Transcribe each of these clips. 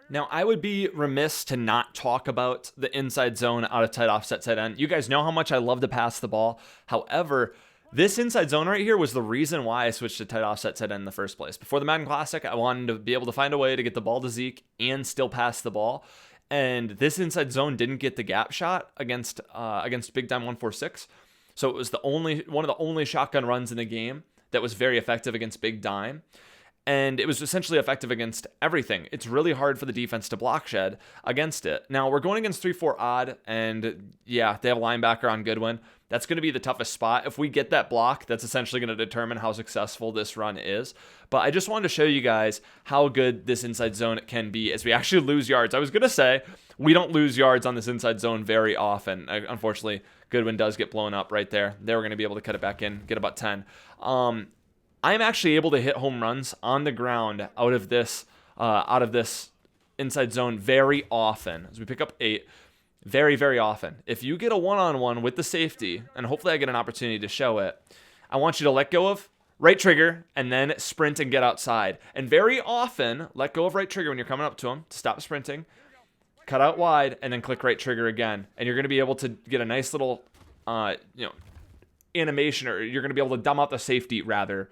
Now, I would be remiss to not talk about the inside zone out of tight offset tight end. You guys know how much I love to pass the ball. However, this inside zone right here was the reason why I switched to tight offset tight end in the first place. Before the Madden Classic, I wanted to be able to find a way to get the ball to Zeke and still pass the ball. And this inside zone didn't get the gap shot against Big Time 146. So it was one of the only shotgun runs in the game that was very effective against Big Dime. And it was essentially effective against everything. It's really hard for the defense to block shed against it. Now, we're going against 3-4 odd, and yeah, they have a linebacker on Goodwin. That's going to be the toughest spot. If we get that block, that's essentially going to determine how successful this run is. But I just wanted to show you guys how good this inside zone can be as we actually lose yards. I was going to say we don't lose yards on this inside zone very often. Unfortunately, Goodwin does get blown up right there. They were going to be able to cut it back in, get about 10. I'm actually able to hit home runs on the ground out of this inside zone very often. As we pick up 8, very, very often. If you get a one-on-one with the safety, and hopefully I get an opportunity to show it, I want you to let go of right trigger and then sprint and get outside. And very often, let go of right trigger when you're coming up to him to stop sprinting, cut out wide, and then click right trigger again. And you're going to be able to get a nice little, animation, or you're going to be able to dumb out the safety rather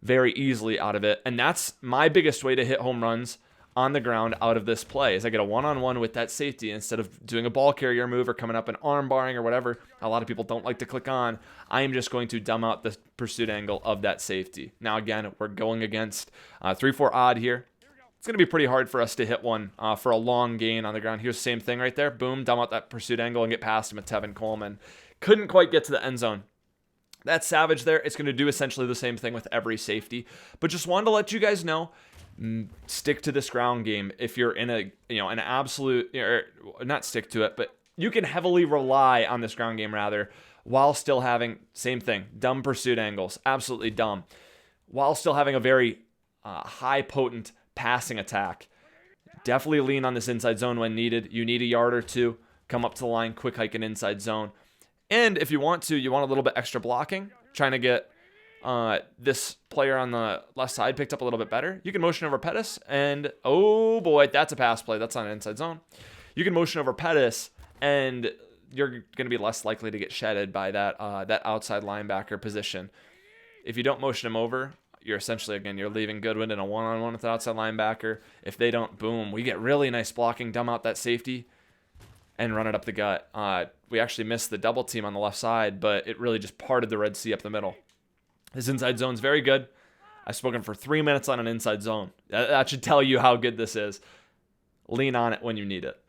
very easily out of it. And that's my biggest way to hit home runs on the ground out of this play is I get a one-on-one with that safety instead of doing a ball carrier move or coming up and arm barring or whatever a lot of people don't like to click on. I am just going to dumb out the pursuit angle of that safety. Now again, we're going against 3-4 odd here. It's going to be pretty hard for us to hit one for a long gain on the ground. Here's the same thing right there. Boom, dumb out that pursuit angle and get past him with Tevin Coleman. Couldn't quite get to the end zone. That's savage there. It's going to do essentially the same thing with every safety. But just wanted to let you guys know, stick to this ground game. If you're in an absolute, or not stick to it, but you can heavily rely on this ground game rather, while still having, same thing, dumb pursuit angles, absolutely dumb, while still having a very high potent passing attack. Definitely lean on this inside zone when needed. You need a yard or two, come up to the line, quick hike an inside zone. And if you want a little bit extra blocking, trying to get this player on the left side picked up a little bit better, you can motion over Pettis, and oh boy, that's a pass play. That's not an inside zone. You can motion over Pettis, and you're going to be less likely to get shedded by that outside linebacker position. If you don't motion him over, you're essentially, again, you're leaving Goodwin in a one-on-one with the outside linebacker. If they don't, boom, we get really nice blocking, dumb out that safety, and run it up the gut. We actually missed the double team on the left side, but it really just parted the Red Sea up the middle. This inside zone's very good. I've spoken for 3 minutes on an inside zone. That should tell you how good this is. Lean on it when you need it.